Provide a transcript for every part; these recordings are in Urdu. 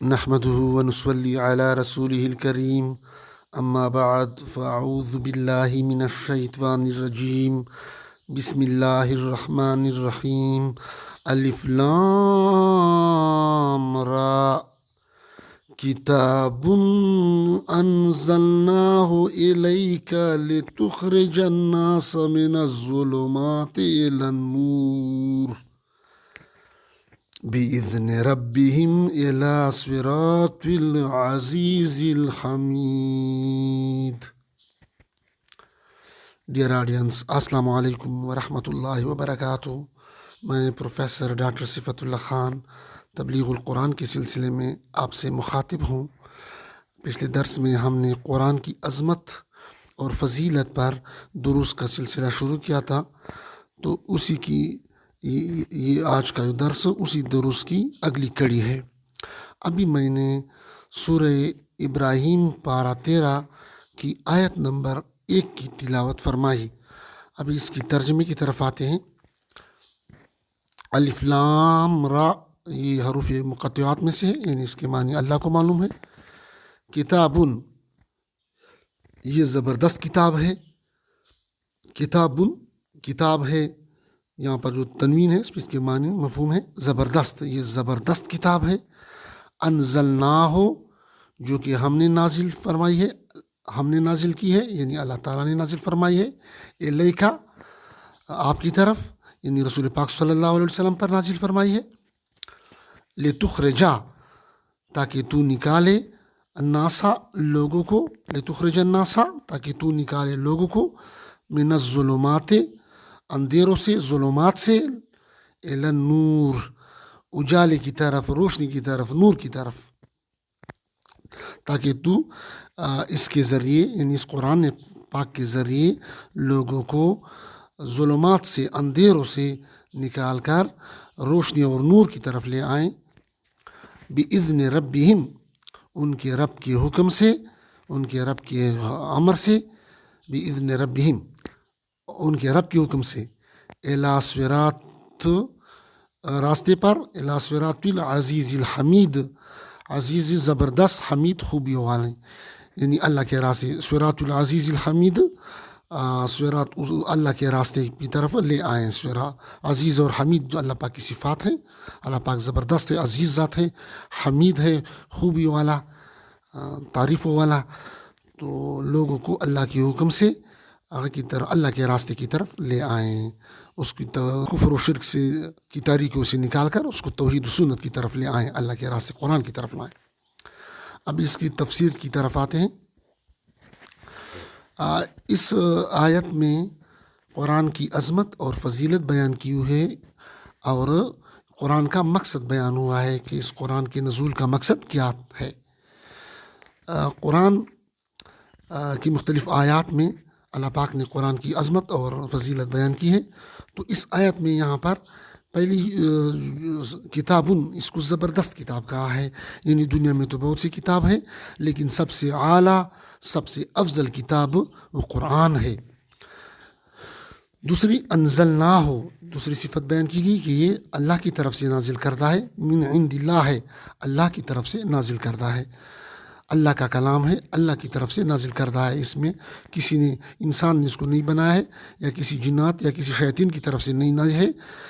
نحمده ونصلي على رسوله الكريم أما بعد فأعوذ بالله من الشيطان الرجيم بسم الله الرحمن الرحيم ألف لام را كتاب أنزلناه إليك لتخرج الناس من الظلمات إلى النور بإذن ربهم إلى صراط العزيز الحميد. Dear audience, Assalamu alaikum wa rahmatullahi wa barakatuh. میں پروفیسر ڈاکٹر صفت اللہ خان تبلیغ القرآن کے سلسلے میں آپ سے مخاطب ہوں. پچھلے درس میں ہم نے قرآن کی عظمت اور فضیلت پر دروس کا سلسلہ شروع کیا تھا، تو اسی کی یہ آج کا جو درس اسی دروس کی اگلی کڑی ہے. ابھی میں نے سورہ ابراہیم پارہ 13 کی آیت نمبر 1 کی تلاوت فرمائی. ابھی اس کی ترجمے کی طرف آتے ہیں. الف لام را یہ حروف مقطعات میں سے ہے، یعنی اس کے معنی اللہ کو معلوم ہے. کتابن یہ زبردست کتاب ہے. کتاب ہے، یہاں پر جو تنوین ہے اس کے معنی مفہوم ہے زبردست. یہ زبردست کتاب ہے. انزلناہ جو کہ ہم نے نازل فرمائی ہے، ہم نے نازل کی ہے، یعنی اللہ تعالیٰ نے نازل فرمائی ہے. الیکا آپ کی طرف، یعنی رسول پاک صلی اللہ علیہ وسلم پر نازل فرمائی ہے. لتخرجا تاکہ تو نکالے، الناسا لوگوں کو، لتخرج الناسا تاکہ تو نکالے لوگوں کو، من الظلمات اندھیروں سے، ظلمات سے، الی النور اجالے کی طرف، روشنی کی طرف، نور کی طرف، تاکہ تو اس کے ذریعے، یعنی اس قرآن پاک کے ذریعے لوگوں کو ظلمات سے، اندھیروں سے نکال کر روشنی اور نور کی طرف لے آئیں. بِإِذْنِ رَبِّهِمْ ان کے رب کے حکم سے، ان کے رب کے امر سے. بِإِذْنِ رَبِّهِمْ ان کے رب کے حکم سے. الی صراط راستے پر، الی صراط العزیز الحمید عزیز زبردست، حمید خوبیوں والے، یعنی اللہ کے راستے. صراط العزیز الحمید صراط اللہ کے راستے کی طرف لے آئیں. صراط عزیز اور حمید جو اللہ پاک کی صفات ہیں. اللہ پاک زبردست ہے، عزیز ذات ہے، حمید ہے، خوبیوں والا، تعریفوں والا. تو لوگوں کو اللہ کے حکم سے کی طرف، اللہ کے راستے کی طرف لے آئیں. اس کی کفر و شرک سے کی تاریکیوں سے نکال کر اس کو توحید و سنت کی طرف لے آئیں، اللہ کے راستے قرآن کی طرف لائیں. اب اس کی تفسیر کی طرف آتے ہیں. اس آیت میں قرآن کی عظمت اور فضیلت بیان کی ہوئی ہے، اور قرآن کا مقصد بیان ہوا ہے کہ اس قرآن کے نزول کا مقصد کیا ہے. قرآن کی مختلف آیات میں اللہ پاک نے قرآن کی عظمت اور فضیلت بیان کی ہے. تو اس آیت میں یہاں پر پہلی کتابن، اس کو زبردست کتاب کہا ہے، یعنی دنیا میں تو بہت سی کتاب ہے، لیکن سب سے اعلیٰ، سب سے افضل کتاب وہ قرآن ہے. دوسری انزلناہ، دوسری صفت بیان کی گئی کہ یہ اللہ کی طرف سے نازل کردہ ہے. من عند اللہ ہے، اللہ کی طرف سے نازل کردہ ہے، اللہ کا کلام ہے، اللہ کی طرف سے نازل کردہ ہے. اس میں کسی نے، انسان نے اس کو نہیں بنایا ہے، یا کسی جنات یا کسی شیاطین کی طرف سے نہیں نازل ہے،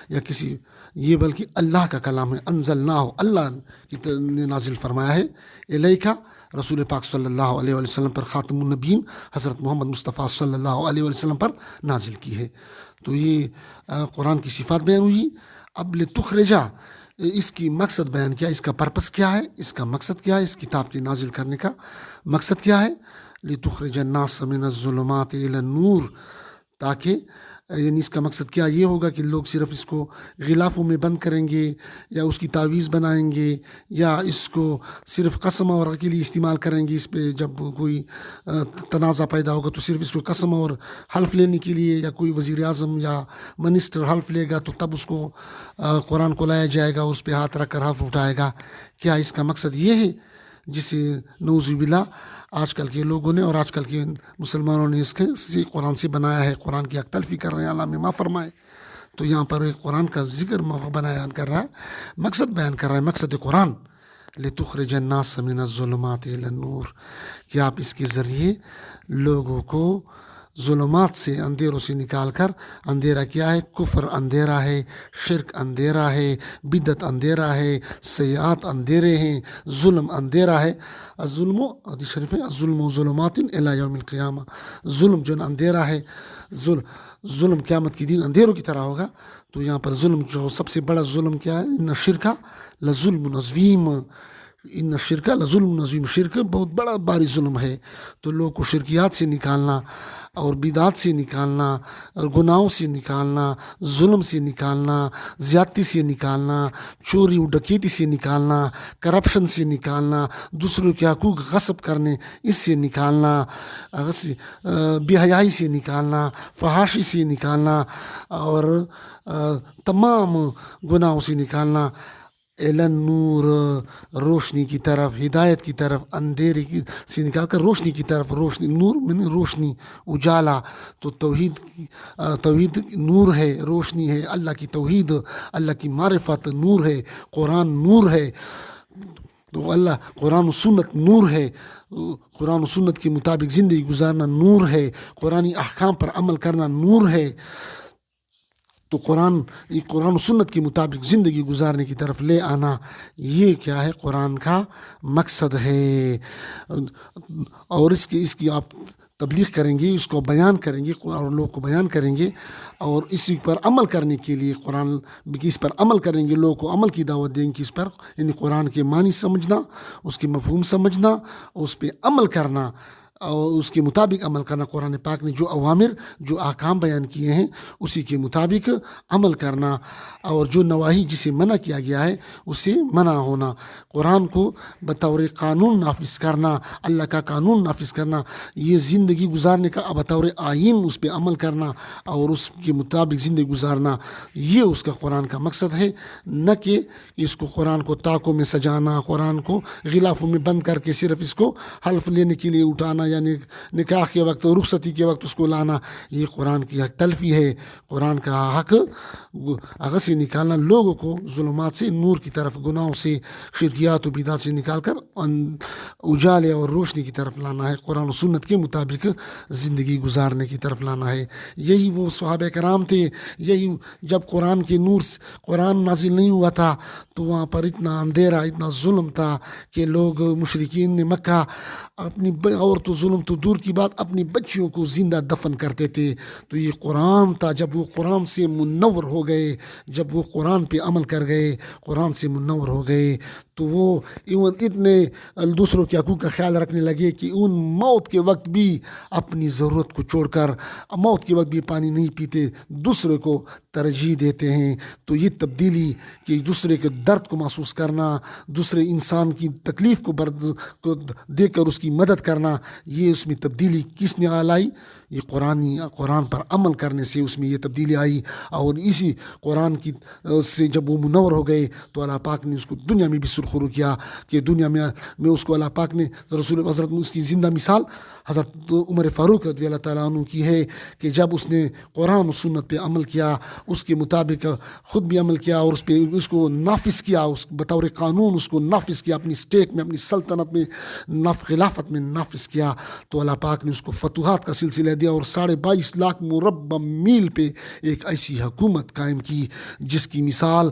یا کسی یہ، بلکہ اللہ کا کلام ہے. انزلناہ اللہ نے نازل فرمایا ہے. الیکا رسول پاک صلی اللہ علیہ وسلم پر، خاتم النبیین حضرت محمد مصطفیٰ صلی اللہ علیہ وسلم پر نازل کی ہے. تو یہ قرآن کی صفات بیان ہوئی. اب لتخرجا اس کی مقصد بیان کیا، اس کا پرپس کیا ہے، اس کا مقصد کیا ہے، اس کتاب کے نازل کرنے کا مقصد کیا ہے. لتخرج الناس من الظلمات الی النور، تاکہ، یعنی اس کا مقصد کیا یہ ہوگا کہ لوگ صرف اس کو غلافوں میں بند کریں گے، یا اس کی تعویذ بنائیں گے، یا اس کو صرف قسم اور کے لیے استعمال کریں گے. اس پہ جب کوئی تنازع پیدا ہوگا تو صرف اس کو قسم اور حلف لینے کے لیے، یا کوئی وزیر اعظم یا منسٹر حلف لے گا تو تب اس کو قرآن کو لایا جائے گا، اس پہ ہاتھ رکھ کر حلف اٹھائے گا. کیا اس کا مقصد یہ ہے جسے نعوذ باللہ آج کل کے لوگوں نے اور آج کل کے مسلمانوں نے اس کے قرآن سے بنایا ہے؟ قرآن کی حق تلفی کر رہے ہیں، اللہ میں معاف فرمائے. تو یہاں پر قرآن کا ذکر بیان کر رہا ہے، مقصد بیان کر رہا ہے. مقصد قرآن لتخرج الناس من الظلمات الى النور، کہ آپ اس کے ذریعے لوگوں کو ظلمات سے، اندھیروں سے نکال کر، اندھیرا کیا ہے؟ کفر اندھیرا ہے، شرک اندھیرا ہے، بدعت اندھیرا ہے، سیئات اندھیرے ہیں، ظلم اندھیرا ہے۔ الظلم، حدیث شریف ہے، الظلم ظلمات الی یوم القیامہ، ظلم جو اندھیرا ہے، ظلم قیامت کی دن اندھیروں کی طرح ہوگا۔ تو یہاں پر ظلم جو سب سے بڑا ظلم کیا ہے؟ ان شرکا لظلم عظیم، ان شرکا لظلم عظیم، شرک بہت بڑا بھاری ظلم ہے۔ تو لوگ کو شرکیات سے نکالنا اور بدعات سے نکالنا اور گناہوں سے نکالنا، ظلم سے نکالنا، زیادتی سے نکالنا، چوری و ڈکیتی سے نکالنا، کرپشن سے نکالنا، دوسروں کے حقوق غصب کرنے اس سے نکالنا، بے حیائی سے نکالنا، فحاشی سے نکالنا، اور تمام گناہوں سے نکالنا، الی النور، روشنی کی طرف، ہدایت کی طرف، اندھیرے سے نکال کر روشنی کی طرف۔ روشنی، نور میں روشنی، اجالا، تو توحید نور ہے، روشنی ہے، اللہ کی توحید، اللہ کی معرفت نور ہے، قرآن نور ہے۔ تو اللہ، قرآن و سنت نور ہے، قرآن و سنت کے مطابق زندگی گزارنا نور ہے، قرآنی احکام پر عمل کرنا نور ہے۔ تو قرآن و سنت کے مطابق زندگی گزارنے کی طرف لے آنا، یہ کیا ہے؟ قرآن کا مقصد ہے۔ اور اس کی آپ تبلیغ کریں گے، اس کو بیان کریں گے اور لوگ کو بیان کریں گے، اور اسی پر عمل کرنے کے لیے قرآن کی اس پر عمل کریں گے، لوگوں کو عمل کی دعوت دیں گے اس پر، یعنی قرآن کے معنی سمجھنا، اس کے مفہوم سمجھنا، اس پہ عمل کرنا اور اس کے مطابق عمل کرنا۔ قرآن پاک نے جو اوامر، جو احکام بیان کیے ہیں اسی کے مطابق عمل کرنا، اور جو نواہی جسے منع کیا گیا ہے اسے منع ہونا۔ قرآن کو بطور قانون نافذ کرنا، اللہ کا قانون نافذ کرنا، یہ زندگی گزارنے کا بطور آئین اس پہ عمل کرنا اور اس کے مطابق زندگی گزارنا، یہ اس کا قرآن کا مقصد ہے۔ نہ کہ اس کو قرآن کو طاقوں میں سجانا، قرآن کو غلافوں میں بند کر کے صرف اس کو حلف لینے کے لیے اٹھانا، یعنی نکاح کے وقت، رخصتی کے وقت اس کو لانا، یہ قرآن کی حق تلفی ہے۔ قرآن کا حق اگر سے نکالنا، لوگوں کو ظلمات سے نور کی طرف، گناہوں سے، شرکیات و بدعات سے نکال کر اجالے اور روشنی کی طرف لانا ہے، قرآن و سنت کے مطابق زندگی گزارنے کی طرف لانا ہے۔ یہی وہ صحابہ کرام تھے، یہی جب قرآن نازل نہیں ہوا تھا تو وہاں پر اتنا اندھیرا، اتنا ظلم تھا کہ لوگ مشرکین نے مکہ اپنی، اور تو ظلم تو دور کی بات، اپنی بچیوں کو زندہ دفن کرتے تھے۔ تو یہ قرآن تھا، جب وہ قرآن سے منور ہو گئے، جب وہ قرآن پہ عمل کر گئے، قرآن سے منور ہو گئے، تو وہ اتنے دوسروں کے حقوق کا خیال رکھنے لگے کہ ان موت کے وقت بھی اپنی ضرورت کو چھوڑ کر، موت کے وقت بھی پانی نہیں پیتے، دوسرے کو ترجیح دیتے ہیں۔ تو یہ تبدیلی کہ دوسرے کے درد کو محسوس کرنا، دوسرے انسان کی تکلیف کو دیکھ کر اس کی مدد کرنا، یہ اس میں تبدیلی کس نے لائی؟ یہ قرآن پر عمل کرنے سے اس میں یہ تبدیلی آئی۔ اور اسی قرآن کی سے جب وہ منور ہو گئے تو اللہ پاک نے اس کو دنیا میں بھی سرخرو کیا، کہ دنیا میں اس کو اللہ پاک نے رسول حضرت اس کی زندہ مثال حضرت عمر فاروق رضی اللہ تعالیٰ عنہ کی ہے، کہ جب اس نے قرآن و سنت پہ عمل کیا، اس کے مطابق خود بھی عمل کیا اور اس کو نافذ کیا، اس بطور قانون اس کو نافذ کیا، اپنی اسٹیٹ میں، اپنی سلطنت میں، خلافت میں نافذ کیا، تو اللہ پاک نے اس کو فتوحات کا سلسلہ دیا اور 22.5 لاکھ مربع میل پہ ایک ایسی حکومت قائم کی جس کی مثال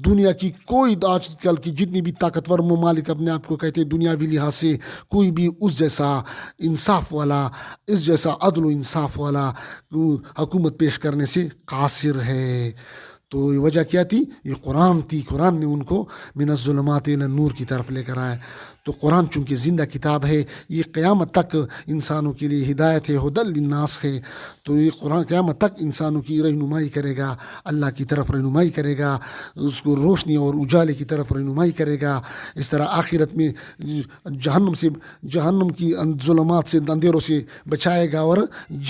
دنیا کی کوئی، آج کل کی جتنی بھی طاقتور ممالک اپنے آپ کو کہتے ہیں دنیاوی لحاظ سے، کوئی بھی اس جیسا انصاف والا، اس جیسا عدل و انصاف والا حکومت پیش کرنے سے قاصر ہے۔ تو یہ وجہ کیا تھی؟ یہ قرآن تھی، قرآن نے ان کو من الظلمات الی النور کی طرف لے کر آیا۔ تو قرآن چونکہ زندہ کتاب ہے، یہ قیامت تک انسانوں کے لیے ہدایت ہے، ہدی للناس ہے۔ تو یہ قرآن قیامت تک انسانوں کی رہنمائی کرے گا، اللہ کی طرف رہنمائی کرے گا، اس کو روشنی اور اجالے کی طرف رہنمائی کرے گا۔ اس طرح آخرت میں جہنم کی ظلمات سے، اندھیروں سے بچائے گا اور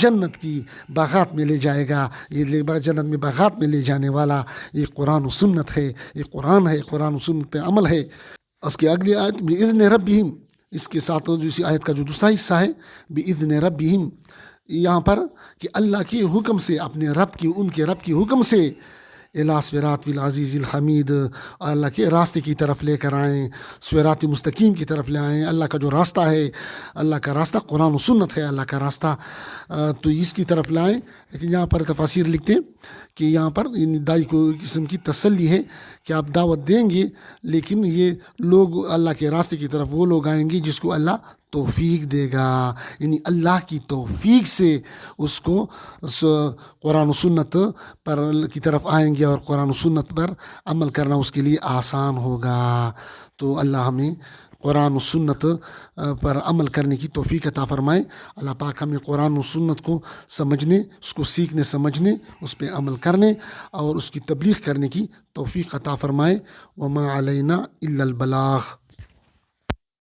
جنت کی باغات میں لے جائے گا۔ یہ جنت میں باغات میں لے جانے والا یہ قرآن و سنت ہے، یہ قرآن ہے، قرآن و سنت پہ عمل ہے۔ اس کی اگلی آیت بِإِذْنِ رَبِّهِمْ، اس کے ساتھ جو اسی آیت کا جو دوسرا حصہ ہے بِإِذْنِ رَبِّهِمْ، یہاں پر کہ اللہ کے حکم سے، اپنے رب کی، ان کے رب کے حکم سے الی صراط العزیز الحمید، اللہ کے راستے کی طرف لے کر آئیں، صراط مستقیم کی طرف لے آئیں۔ اللہ کا جو راستہ ہے، اللہ کا راستہ قرآن و سنت ہے، اللہ کا راستہ، تو اس کی طرف لائیں۔ لیکن یہاں پر تفاسیر لکھتے ہیں کہ یہاں پر دائی کو قسم کی تسلی ہے کہ آپ دعوت دیں گے، لیکن یہ لوگ اللہ کے راستے کی طرف وہ لوگ آئیں گے جس کو اللہ توفیق دے گا، یعنی اللہ کی توفیق سے اس کو قرآن و سنت پر کی طرف آئیں گے، اور قرآن و سنت پر عمل کرنا اس کے لیے آسان ہوگا۔ تو اللہ ہمیں قرآن و سنت پر عمل کرنے کی توفیق عطا فرمائے۔ اللہ پاک ہمیں قرآن و سنت کو سمجھنے، اس کو سیکھنے سمجھنے، اس پہ عمل کرنے اور اس کی تبلیغ کرنے کی توفیق عطا فرمائے۔ وما علینا الا البلاغ۔